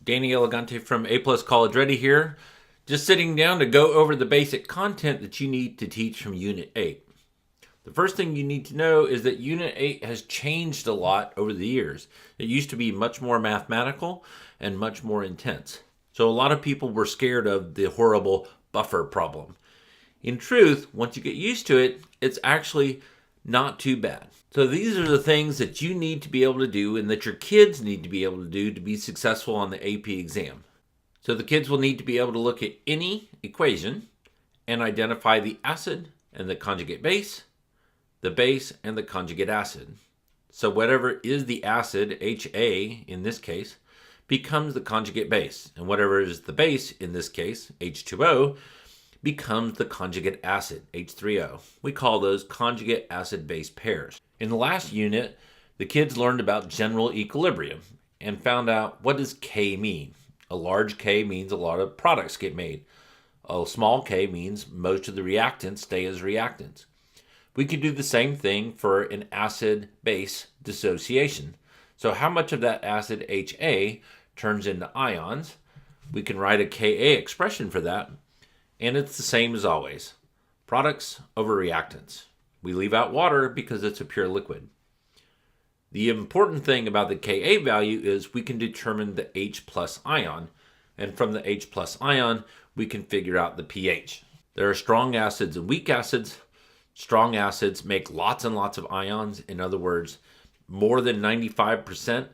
Danny Elegante from A Plus College Ready here. Just sitting down to go over the basic content that you need to teach from Unit 8. The first thing you need to know is that Unit 8 has changed a lot over the years. It used to be much more mathematical and much more intense. So a lot of people were scared of the horrible buffer problem. In truth, once you get used to it, it's actually not too bad. So these are the things that you need to be able to do and that your kids need to be able to do to be successful on the AP exam. So the kids will need to be able to look at any equation and identify the acid and the conjugate base, the base and the conjugate acid. So whatever is the acid, HA in this case, becomes the conjugate base. And whatever is the base in this case, H2O, becomes the conjugate acid, H3O. We call those conjugate acid-base pairs. In the last unit, the kids learned about general equilibrium and found out what does K mean. A large K means a lot of products get made. A small k means most of the reactants stay as reactants. We could do the same thing for an acid-base dissociation. So how much of that acid HA turns into ions? We can write a Ka expression for that. And it's the same as always. Products over reactants. We leave out water because it's a pure liquid. The important thing about the Ka value is we can determine the H plus ion. And from the H plus ion, we can figure out the pH. There are strong acids and weak acids. Strong acids make lots and lots of ions. In other words, more than 95%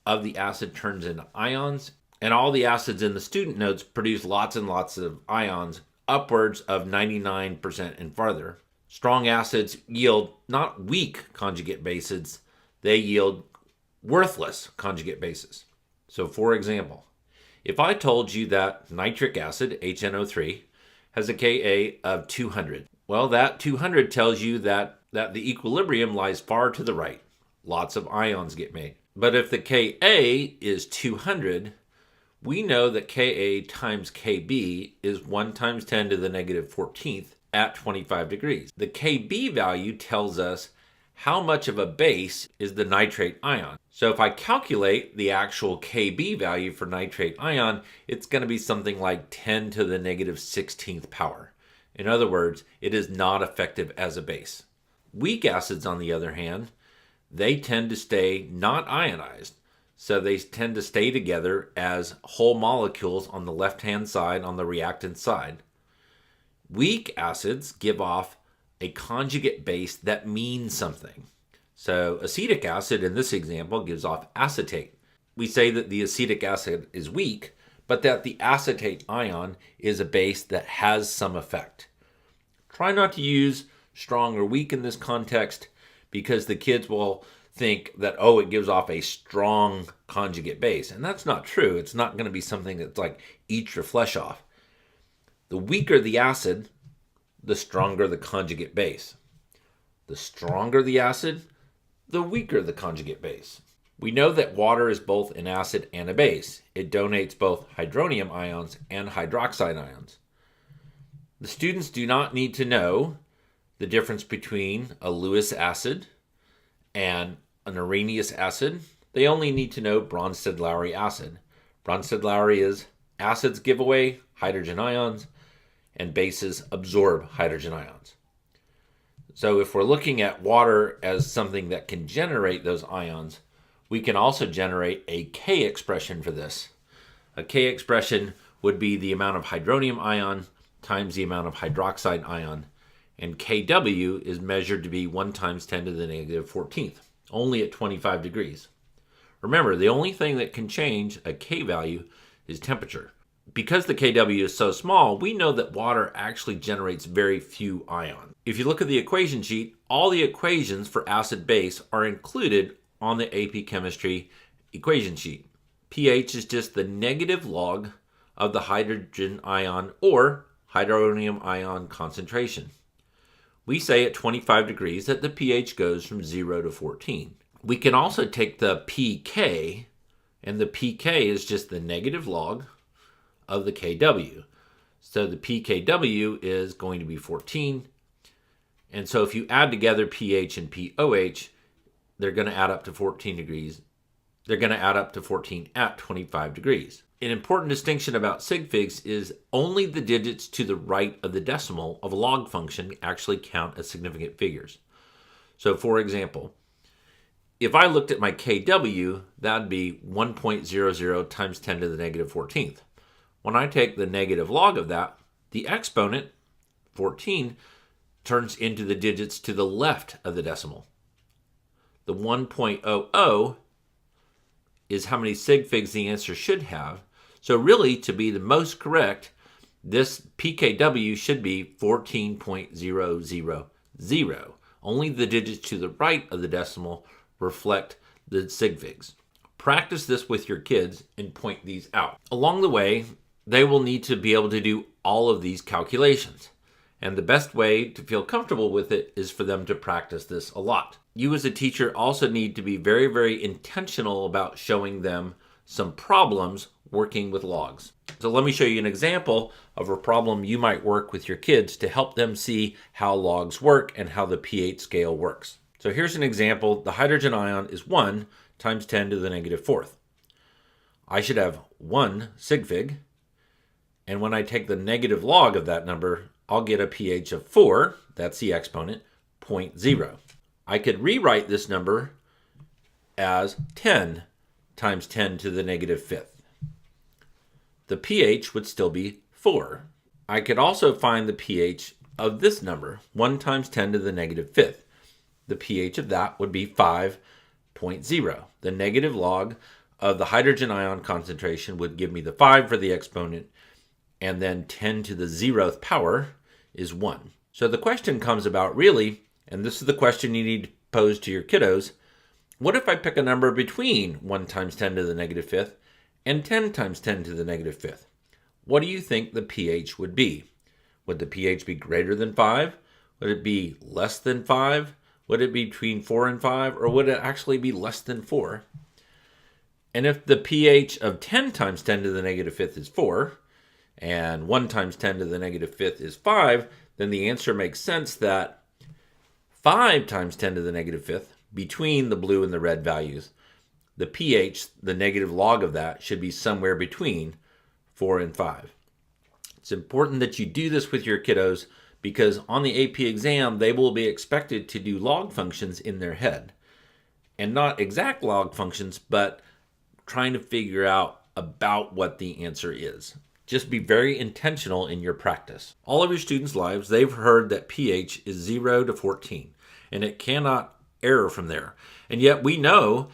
of the acid turns into ions. And all the acids in the student notes produce lots and lots of ions, upwards of 99% and farther. Strong acids yield not weak conjugate bases, they yield worthless conjugate bases. So for example, if I told you that nitric acid, HNO3, has a Ka of 200, well, that 200 tells you that the equilibrium lies far to the right. Lots of ions get made. But if the Ka is 200, we know that Ka times Kb is 1 times 10 to the negative 14th at 25 degrees. The Kb value tells us how much of a base is the nitrate ion. So if I calculate the actual Kb value for nitrate ion, it's going to be something like 10 to the negative 16th power. In other words, it is not effective as a base. Weak acids, on the other hand, they tend to stay not ionized. So they tend to stay together as whole molecules on the left-hand side, on the reactant side. Weak acids give off a conjugate base that means something. So acetic acid in this example gives off acetate. We say that the acetic acid is weak, but that the acetate ion is a base that has some effect. Try not to use strong or weak in this context because the kids will think that, oh, it gives off a strong conjugate base. And that's not true. It's not going to be something that's like eats your flesh off. The weaker the acid, the stronger the conjugate base. The stronger the acid, the weaker the conjugate base. We know that water is both an acid and a base. It donates both hydronium ions and hydroxide ions. The students do not need to know the difference between a Lewis acid and an Arrhenius acid. They only need to know Bronsted-Lowry acid. Bronsted-Lowry is acids give away hydrogen ions and bases absorb hydrogen ions. So if we're looking at water as something that can generate those ions, we can also generate a K expression for this. A K expression would be the amount of hydronium ion times the amount of hydroxide ion. And Kw is measured to be 1 times 10 to the negative 14th, only at 25 degrees. Remember, the only thing that can change a K value is temperature. Because the Kw is so small, we know that water actually generates very few ions. If you look at the equation sheet, all the equations for acid-base are included on the AP Chemistry equation sheet. pH is just the negative log of the hydrogen ion or hydronium ion concentration. We say at 25 degrees that the pH goes from 0 to 14. We can also take the pK, and the pK is just the negative log of the Kw. So the pKw is going to be 14. And so if you add together pH and pOH, they're going to add up to 14 degrees they're going to add up to 14 at 25 degrees. An important distinction about sig figs is only the digits to the right of the decimal of a log function actually count as significant figures. So for example, if I looked at my kW, that would be 1.00 times 10 to the negative 14th. When I take the negative log of that, the exponent, 14, turns into the digits to the left of the decimal. The 1.00 is how many sig figs the answer should have. So really, to be the most correct, this pKW should be 14.000. Only the digits to the right of the decimal reflect the sig figs. Practice this with your kids and point these out. Along the way, they will need to be able to do all of these calculations. And the best way to feel comfortable with it is for them to practice this a lot. You as a teacher also need to be very, very intentional about showing them some problems working with logs. So let me show you an example of a problem you might work with your kids to help them see how logs work and how the pH scale works. So here's an example. The hydrogen ion is 1 times 10 to the negative 4th. I should have 1 sig fig. And when I take the negative log of that number, I'll get a pH of 4, that's the exponent, 0.0. I could rewrite this number as 10 times 10 to the negative 5th. The pH would still be 4. I could also find the pH of this number, 1 times 10 to the negative 5th. The pH of that would be 5.0. The negative log of the hydrogen ion concentration would give me the 5 for the exponent, and then 10 to the 0th power is 1. So the question comes about really, and this is the question you need to pose to your kiddos, what if I pick a number between 1 times 10 to the negative 5th and 10 times 10 to the negative 5th? What do you think the pH would be? Would the pH be greater than 5? Would it be less than 5? Would it be between 4 and 5? Or would it actually be less than 4? And if the pH of 10 times 10 to the negative 5th is 4, and 1 times 10 to the negative 5th is 5, then the answer makes sense that 5 times 10 to the negative 5th, between the blue and the red values, the pH, the negative log of that, should be somewhere between 4 and 5. It's important that you do this with your kiddos because on the AP exam, they will be expected to do log functions in their head. And not exact log functions, but trying to figure out about what the answer is. Just be very intentional in your practice. All of your students' lives, they've heard that pH is 0 to 14, and it cannot error from there. And yet we know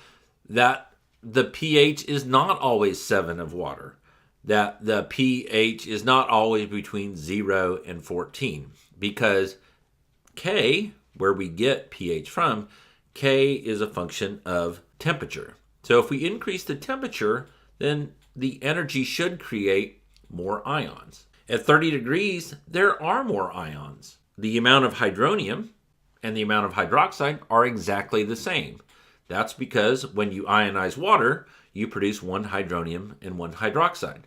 that the pH is not always 7 of water, that the pH is not always between 0 and 14, because K, where we get pH from, K is a function of temperature. So if we increase the temperature, then the energy should create more ions. At 30 degrees, there are more ions. The amount of hydronium and the amount of hydroxide are exactly the same. That's because when you ionize water, you produce 1 hydronium and 1 hydroxide.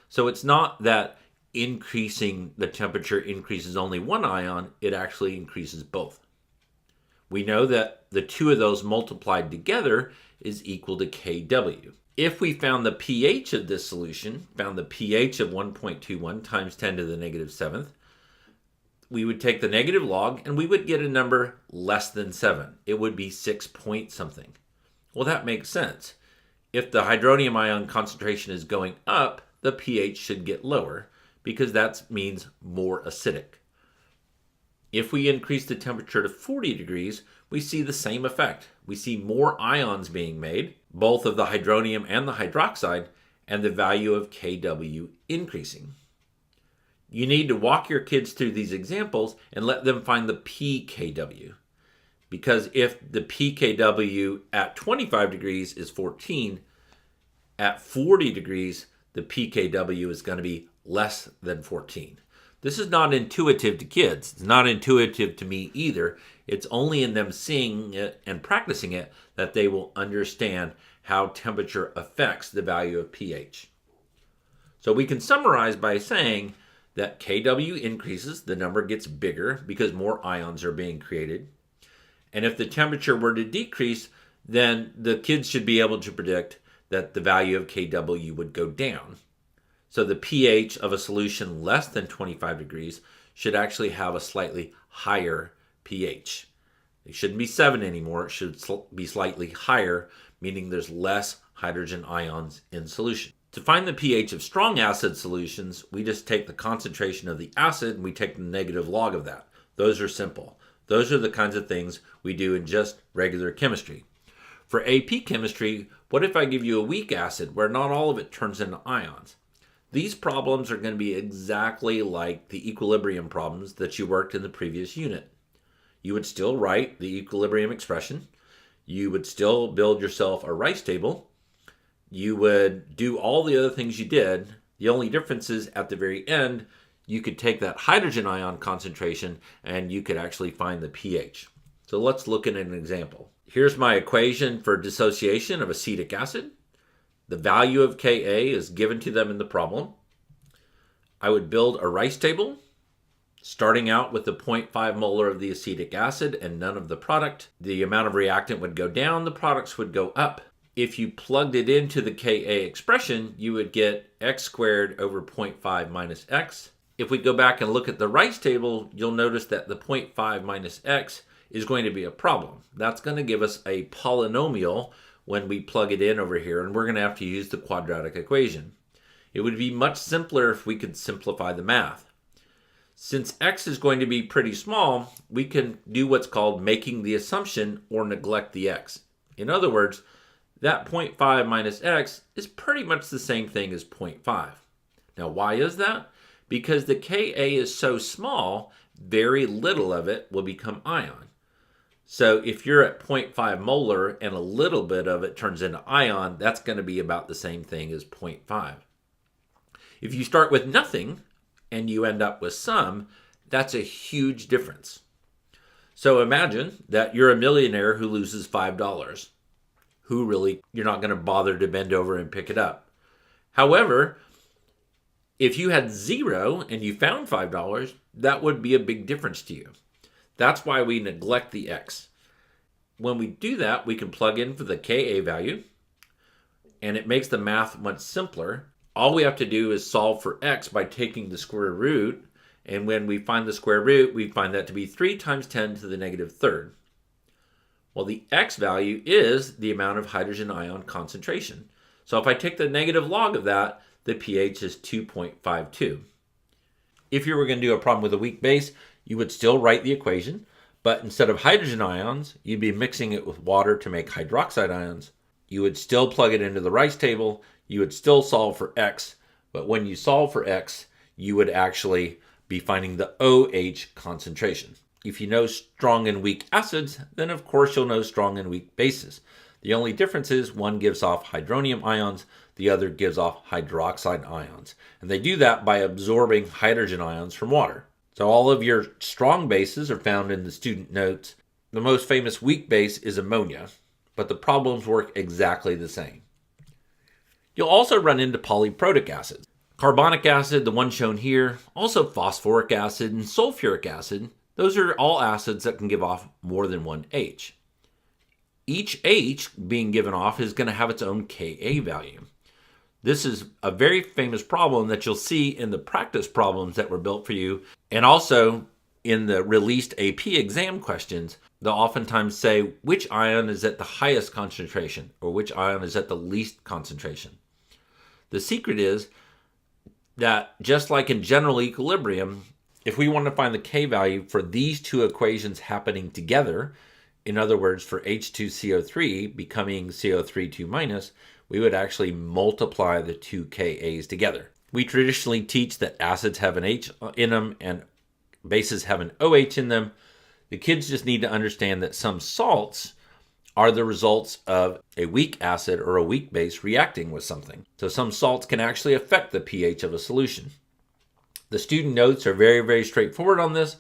So it's not that increasing the temperature increases only 1 ion, it actually increases both. We know that the 2 of those multiplied together is equal to kW. If we found the pH of this solution, found the pH of 1.21 times 10 to the negative 7th, we would take the negative log and we would get a number less than 7. It would be 6 point something. Well, that makes sense. If the hydronium ion concentration is going up, the pH should get lower because that means more acidic. If we increase the temperature to 40 degrees, we see the same effect. We see more ions being made, both of the hydronium and the hydroxide, and the value of kW increasing. You need to walk your kids through these examples and let them find the pKW. Because if the pKW at 25 degrees is 14, at 40 degrees, the pKW is going to be less than 14. This is not intuitive to kids. It's not intuitive to me either. It's only in them seeing it and practicing it that they will understand how temperature affects the value of pH. So we can summarize by saying that kW increases, the number gets bigger because more ions are being created. And if the temperature were to decrease, then the kids should be able to predict that the value of Kw would go down. So the pH of a solution less than 25 degrees should actually have a slightly higher pH. It shouldn't be 7 anymore. It should be slightly higher, meaning there's less hydrogen ions in solution. To find the pH of strong acid solutions, we just take the concentration of the acid and we take the negative log of that. Those are simple. Those are the kinds of things we do in just regular chemistry. For AP chemistry, what if I give you a weak acid where not all of it turns into ions? These problems are going to be exactly like the equilibrium problems that you worked in the previous unit. You would still write the equilibrium expression. You would still build yourself a rice table. You would do all the other things you did. The only difference is at the very end, you could take that hydrogen ion concentration and you could actually find the pH. So let's look at an example. Here's my equation for dissociation of acetic acid. The value of Ka is given to them in the problem. I would build a rice table, starting out with the 0.5 molar of the acetic acid and none of the product. The amount of reactant would go down, the products would go up. If you plugged it into the Ka expression, you would get x squared over 0.5 minus x. If we go back and look at the rice table, you'll notice that the 0.5 minus x is going to be a problem. That's going to give us a polynomial when we plug it in over here, and we're going to have to use the quadratic equation. It would be much simpler if we could simplify the math. Since x is going to be pretty small, we can do what's called making the assumption or neglect the x. In other words, that 0.5 minus x is pretty much the same thing as 0.5. Now, why is that? Because the Ka is so small, very little of it will become ion. So if you're at 0.5 molar and a little bit of it turns into ion, that's going to be about the same thing as 0.5. If you start with nothing and you end up with some, that's a huge difference. So imagine that you're a millionaire who loses $5. You're not going to bother to bend over and pick it up. However, if you had 0 and you found $5, that would be a big difference to you. That's why we neglect the x. When we do that, we can plug in for the Ka value, and it makes the math much simpler. All we have to do is solve for x by taking the square root, and when we find the square root, we find that to be 3 times 10 to the negative third. Well, the x value is the amount of hydrogen ion concentration. So if I take the negative log of that, the pH is 2.52. If you were going to do a problem with a weak base, you would still write the equation, but instead of hydrogen ions, you'd be mixing it with water to make hydroxide ions. You would still plug it into the rice table. You would still solve for x, but when you solve for x, you would actually be finding the OH concentration. If you know strong and weak acids, then of course you'll know strong and weak bases. The only difference is one gives off hydronium ions, the other gives off hydroxide ions. And they do that by absorbing hydrogen ions from water. So all of your strong bases are found in the student notes. The most famous weak base is ammonia, but the problems work exactly the same. You'll also run into polyprotic acids. Carbonic acid, the one shown here, also phosphoric acid and sulfuric acid. Those are all acids that can give off more than one H. Each H being given off is going to have its own Ka value. This is a very famous problem that you'll see in the practice problems that were built for you, and also in the released AP exam questions. They'll oftentimes say which ion is at the highest concentration or which ion is at the least concentration. The secret is that just like in general equilibrium, if we want to find the K value for these two equations happening together, in other words, for H2CO3 becoming CO3 2-, we would actually multiply the two Kas together. We traditionally teach that acids have an H in them and bases have an OH in them. The kids just need to understand that some salts are the results of a weak acid or a weak base reacting with something. So some salts can actually affect the pH of a solution. The student notes are very, very straightforward on this.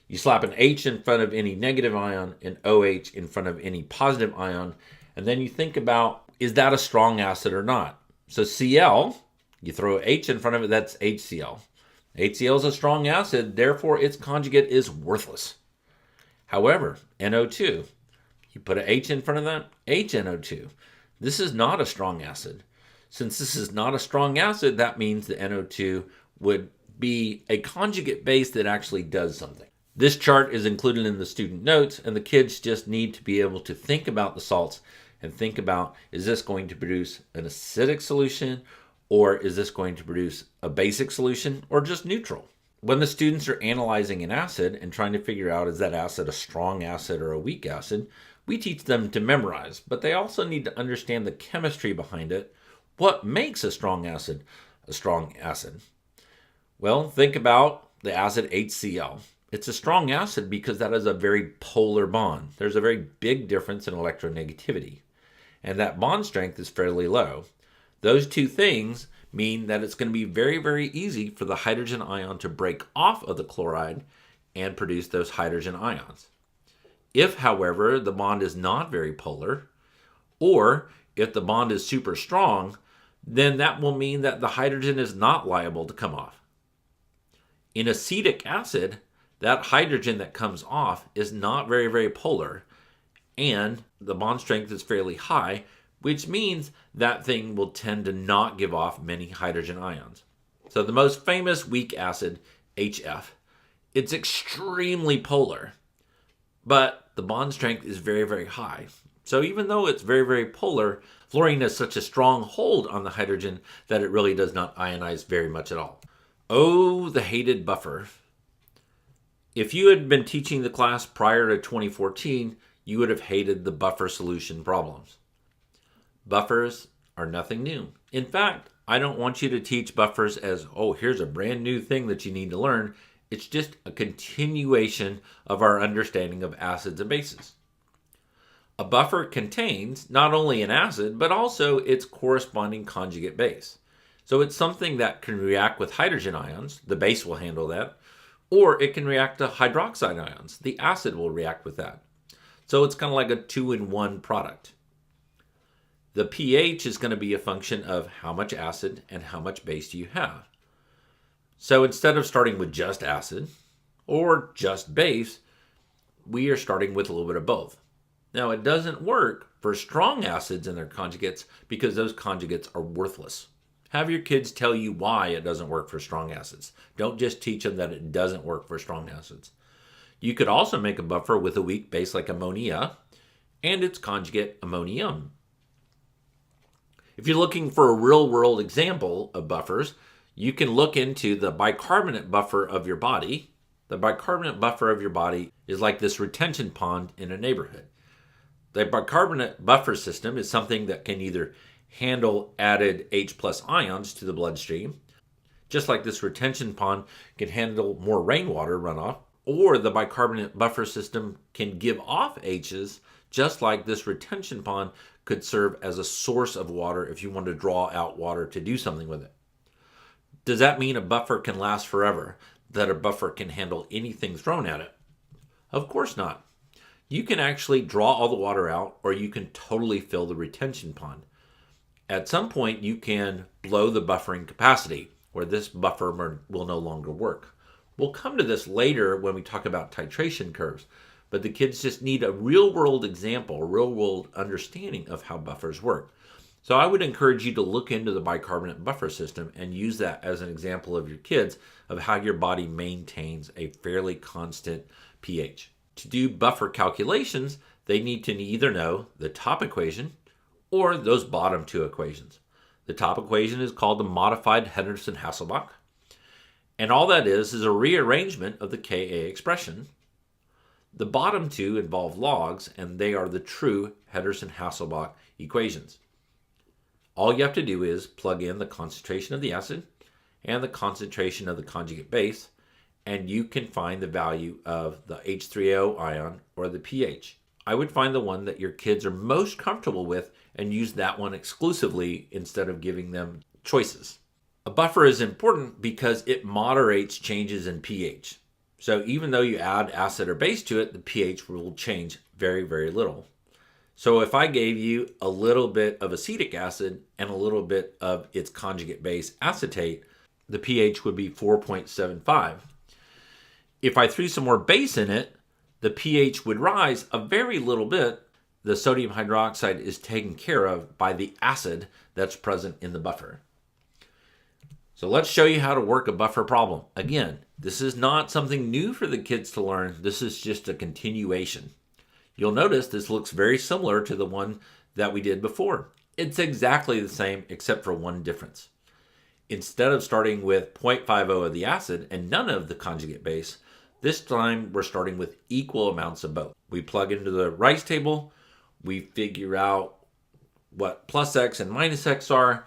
You slap an H in front of any negative ion, an OH in front of any positive ion, and then you think about, is that a strong acid or not? So Cl, you throw H in front of it, that's HCl. HCl is a strong acid, therefore its conjugate is worthless. However, NO2, You put an H in front of that, HNO2. This is not a strong acid. Since this is not a strong acid, that means the NO2 would be a conjugate base that actually does something. This chart is included in the student notes, and the kids just need to be able to think about the salts and think about, is this going to produce an acidic solution, or is this going to produce a basic solution, or just neutral? When the students are analyzing an acid and trying to figure out, is that acid a strong acid or a weak acid, we teach them to memorize, but they also need to understand the chemistry behind it. What makes a strong acid a strong acid? Well, think about the acid HCl. It's a strong acid because that is a very polar bond. There's a very big difference in electronegativity, and that bond strength is fairly low. Those two things mean that it's going to be very, very easy for the hydrogen ion to break off of the chloride and produce those hydrogen ions. If, however, the bond is not very polar, or if the bond is super strong, then that will mean that the hydrogen is not liable to come off. In acetic acid, that hydrogen that comes off is not very, very polar, and the bond strength is fairly high, which means that thing will tend to not give off many hydrogen ions. So the most famous weak acid, HF, it's extremely polar, but the bond strength is very, very high. So even though it's very, very polar, fluorine has such a strong hold on the hydrogen that it really does not ionize very much at all. Oh, the hated buffer. If you had been teaching the class prior to 2014, you would have hated the buffer solution problems. Buffers are nothing new. In fact, I don't want you to teach buffers as, oh, here's a brand new thing that you need to learn. It's just a continuation of our understanding of acids and bases. A buffer contains not only an acid, but also its corresponding conjugate base. So it's something that can react with hydrogen ions. The base will handle that. Or it can react to hydroxide ions. The acid will react with that. So it's kind of like a 2-in-1 product. The pH is going to be a function of how much acid and how much base do you have. So instead of starting with just acid or just base, we are starting with a little bit of both. Now, it doesn't work for strong acids and their conjugates because those conjugates are worthless. Have your kids tell you why it doesn't work for strong acids. Don't just teach them that it doesn't work for strong acids. You could also make a buffer with a weak base like ammonia and its conjugate ammonium. If you're looking for a real-world example of buffers, you can look into the bicarbonate buffer of your body. The bicarbonate buffer of your body is like this retention pond in a neighborhood. The bicarbonate buffer system is something that can either handle added H plus ions to the bloodstream, just like this retention pond can handle more rainwater runoff, or the bicarbonate buffer system can give off H's, just like this retention pond could serve as a source of water if you want to draw out water to do something with it. Does that mean a buffer can last forever? That a buffer can handle anything thrown at it? Of course not. You can actually draw all the water out, or you can totally fill the retention pond. At some point, you can blow the buffering capacity, where this buffer will no longer work. We'll come to this later when we talk about titration curves, but the kids just need a real-world example, a real-world understanding of how buffers work. So I would encourage you to look into the bicarbonate buffer system and use that as an example of your kids of how your body maintains a fairly constant pH. To do buffer calculations, they need to either know the top equation or those bottom two equations. The top equation is called the modified Henderson-Hasselbalch, and all that is a rearrangement of the Ka expression. The bottom two involve logs, and they are the true Henderson-Hasselbalch equations. All you have to do is plug in the concentration of the acid and the concentration of the conjugate base, and you can find the value of the H3O ion or the pH. I would find the one that your kids are most comfortable with and use that one exclusively instead of giving them choices. A buffer is important because it moderates changes in pH. So even though you add acid or base to it, the pH will change very, very little. So if I gave you a little bit of acetic acid and a little bit of its conjugate base acetate, the pH would be 4.75. If I threw some more base in it, the pH would rise a very little bit, the sodium hydroxide is taken care of by the acid that's present in the buffer. So let's show you how to work a buffer problem. Again, this is not something new for the kids to learn. This is just a continuation. You'll notice this looks very similar to the one that we did before. It's exactly the same except for one difference. Instead of starting with 0.50 of the acid and none of the conjugate base, this time we're starting with equal amounts of both. We plug into the rice table, we figure out what plus x and minus x are,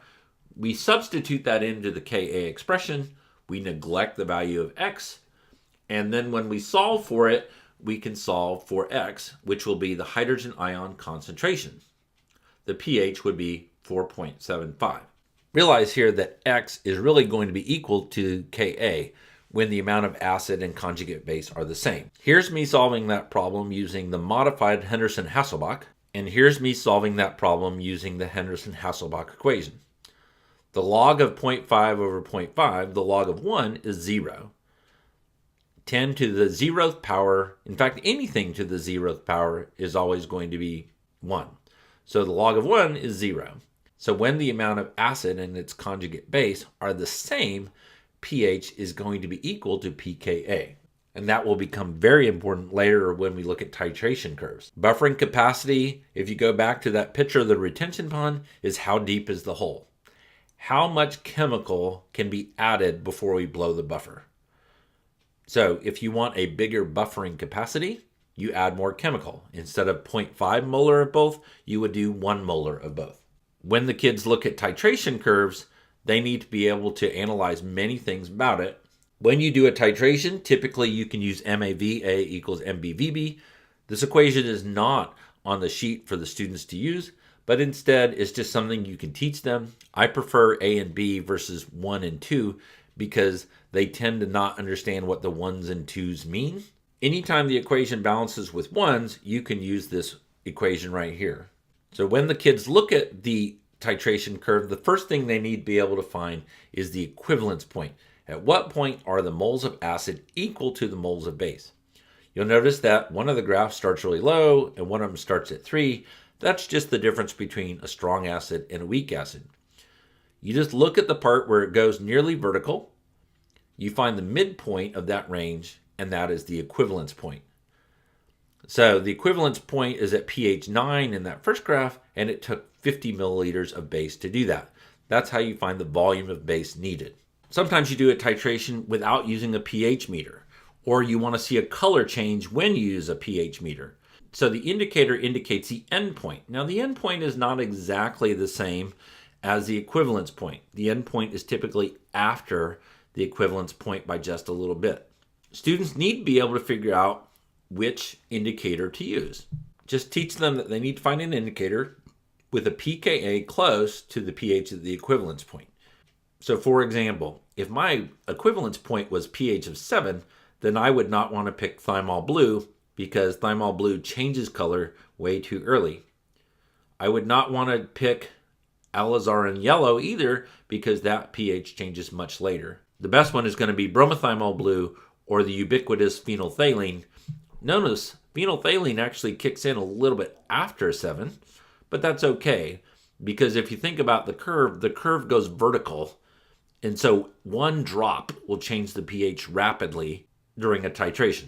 we substitute that into the Ka expression, we neglect the value of x, and then when we solve for it, we can solve for x, which will be the hydrogen ion concentration. The pH would be 4.75. Realize here that x is really going to be equal to Ka when the amount of acid and conjugate base are the same. Here's me solving that problem using the modified Henderson-Hasselbalch, and here's me solving that problem using the Henderson-Hasselbalch equation. The log of 0.5 over 0.5, the log of 1 is 0. 10 to the 0th power, in fact, anything to the 0th power is always going to be 1. So the log of 1 is 0. So when the amount of acid and its conjugate base are the same, pH is going to be equal to pKa. And that will become very important later when we look at titration curves. Buffering capacity, if you go back to that picture of the retention pond, is how deep is the hole. How much chemical can be added before we blow the buffer? So if you want a bigger buffering capacity, you add more chemical. Instead of 0.5 molar of both, you would do 1 molar of both. When the kids look at titration curves, they need to be able to analyze many things about it. When you do a titration, typically you can use MAVA equals MBVB. This equation is not on the sheet for the students to use, but instead it's just something you can teach them. I prefer A and B versus 1 and 2 because they tend to not understand what the 1s and 2s mean. Anytime the equation balances with 1s, you can use this equation right here. So when the kids look at the titration curve, the first thing they need to be able to find is the equivalence point. At what point are the moles of acid equal to the moles of base? You'll notice that one of the graphs starts really low and one of them starts at 3. That's just the difference between a strong acid and a weak acid. You just look at the part where it goes nearly vertical. You find the midpoint of that range, and that is the equivalence point. So the equivalence point is at pH 9 in that first graph, and it took 50 milliliters of base to do that. That's how you find the volume of base needed. Sometimes you do a titration without using a pH meter, or you want to see a color change when you use a pH meter. So the indicator indicates the endpoint. Now the endpoint is not exactly the same as the equivalence point. The endpoint is typically after the equivalence point by just a little bit. Students need to be able to figure out which indicator to use. Just teach them that they need to find an indicator with a pKa close to the pH of the equivalence point. So for example, if my equivalence point was pH of 7, then I would not want to pick thymol blue because thymol blue changes color way too early. I would not want to pick alizarin yellow either because that pH changes much later. The best one is going to be bromothymol blue or the ubiquitous phenolphthalein. Notice phenolphthalein actually kicks in a little bit after 7, but that's okay because if you think about the curve goes vertical, and so one drop will change the pH rapidly during a titration.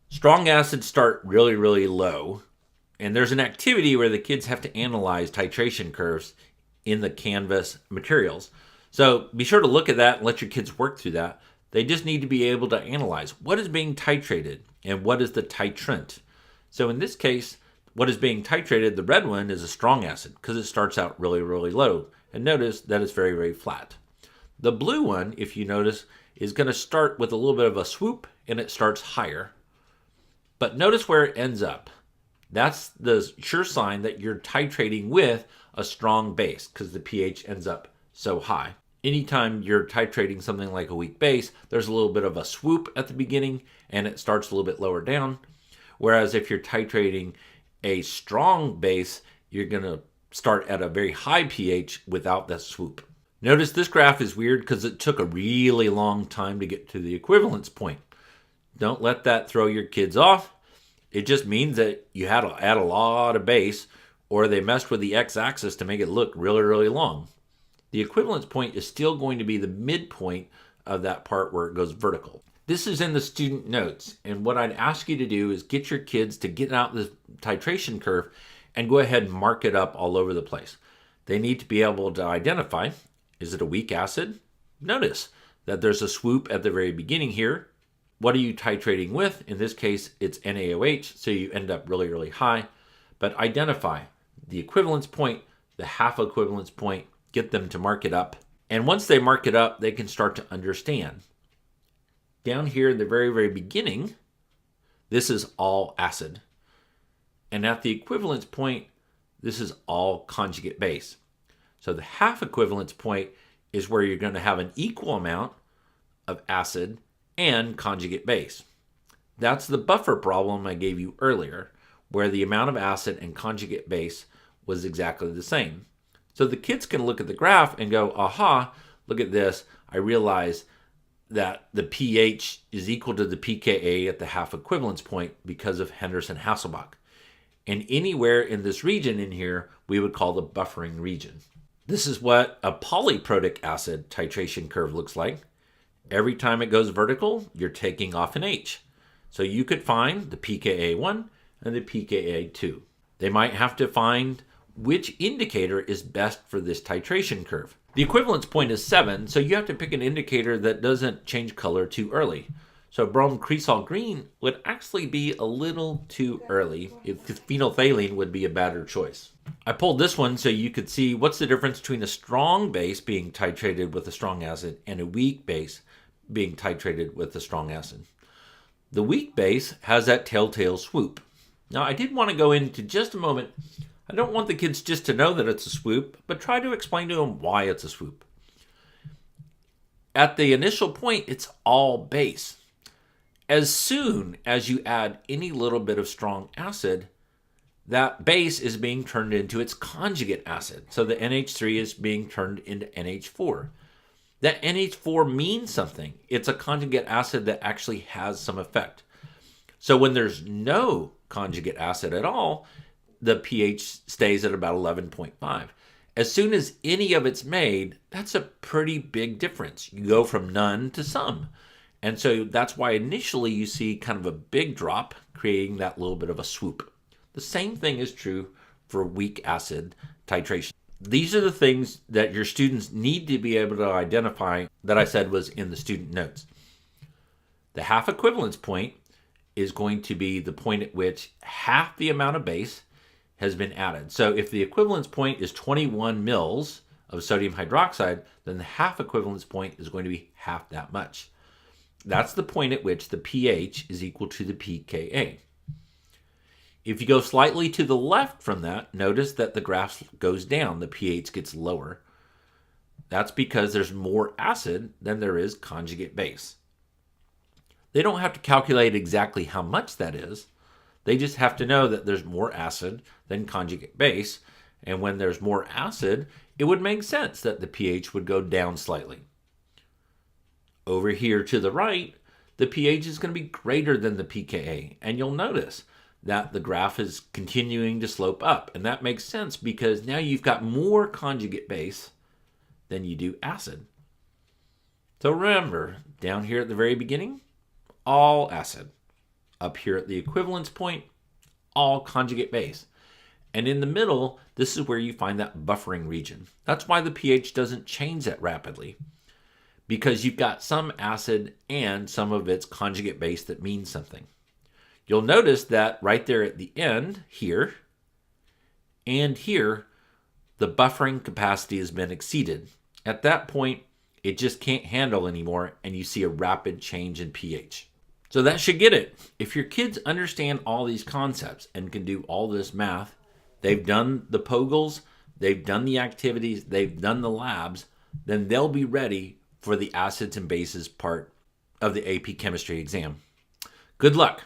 Strong acids start really, really low, and there's an activity where the kids have to analyze titration curves in the Canvas materials. So be sure to look at that and let your kids work through that. They just need to be able to analyze what is being titrated and what is the titrant. So in this case, what is being titrated, the red one, is a strong acid because it starts out really, really low. And notice that it's very, very flat. The blue one, if you notice, is going to start with a little bit of a swoop and it starts higher. But notice where it ends up. That's the sure sign that you're titrating with a strong base because the pH ends up so high. Anytime you're titrating something like a weak base, there's a little bit of a swoop at the beginning and it starts a little bit lower down. Whereas if you're titrating a strong base, you're going to start at a very high pH without that swoop. Notice this graph is weird because it took a really long time to get to the equivalence point. Don't let that throw your kids off. It just means that you had to add a lot of base, or they messed with the x-axis to make it look really, really long. The equivalence point is still going to be the midpoint of that part where it goes vertical. This is in the student notes, and what I'd ask you to do is get your kids to get out the titration curve and go ahead and mark it up all over the place. They need to be able to identify, is it a weak acid? Notice that there's a swoop at the very beginning here. What are you titrating with? In this case, it's NaOH, so you end up really, really high. But identify the equivalence point, the half equivalence point, get them to mark it up. And once they mark it up, they can start to understand. Down here in the very, very beginning, this is all acid. And at the equivalence point, this is all conjugate base. So the half equivalence point is where you're going to have an equal amount of acid and conjugate base. That's the buffer problem I gave you earlier, where the amount of acid and conjugate base was exactly the same. So the kids can look at the graph and go, aha, look at this. I realize that the pH is equal to the pKa at the half equivalence point because of Henderson-Hasselbalch. And anywhere in this region in here, we would call the buffering region. This is what a polyprotic acid titration curve looks like. Every time it goes vertical, you're taking off an H. So you could find the pKa1 and the pKa2. They might have to find which indicator is best for this titration curve. The equivalence point is 7, so you have to pick an indicator that doesn't change color too early. So brome cresol green would actually be a little too early. Phenolphthalein would be a better choice. I pulled this one so you could see what's the difference between a strong base being titrated with a strong acid and a weak base being titrated with a strong acid. The weak base has that telltale swoop. Now I did want to go into just a moment. I don't want the kids just to know that it's a swoop, but try to explain to them why it's a swoop. At the initial point, it's all base. As soon as you add any little bit of strong acid, that base is being turned into its conjugate acid. So the NH3 is being turned into NH4. That NH4 means something. It's a conjugate acid that actually has some effect. So when there's no conjugate acid at all, the pH stays at about 11.5. As soon as any of it's made, that's a pretty big difference. You go from none to some. And so that's why initially you see kind of a big drop, creating that little bit of a swoop. The same thing is true for weak acid titration. These are the things that your students need to be able to identify that I said was in the student notes. The half equivalence point is going to be the point at which half the amount of base has been added. So if the equivalence point is 21 mils of sodium hydroxide, then the half equivalence point is going to be half that much. That's the point at which the pH is equal to the pKa. If you go slightly to the left from that, notice that the graph goes down, the pH gets lower. That's because there's more acid than there is conjugate base. They don't have to calculate exactly how much that is. They just have to know that there's more acid than conjugate base, and when there's more acid, it would make sense that the pH would go down slightly. Over here to the right, the pH is going to be greater than the pKa, and you'll notice that the graph is continuing to slope up, and that makes sense because now you've got more conjugate base than you do acid. So remember, down here at the very beginning, all acid. Up here at the equivalence point, all conjugate base. And in the middle, this is where you find that buffering region. That's why the pH doesn't change that rapidly, because you've got some acid and some of its conjugate base that means something. You'll notice that right there at the end, here and here, the buffering capacity has been exceeded. At that point, it just can't handle anymore, and you see a rapid change in pH. So that should get it. If your kids understand all these concepts and can do all this math, they've done the POGLs, they've done the activities, they've done the labs, then they'll be ready for the acids and bases part of the AP chemistry exam. Good luck.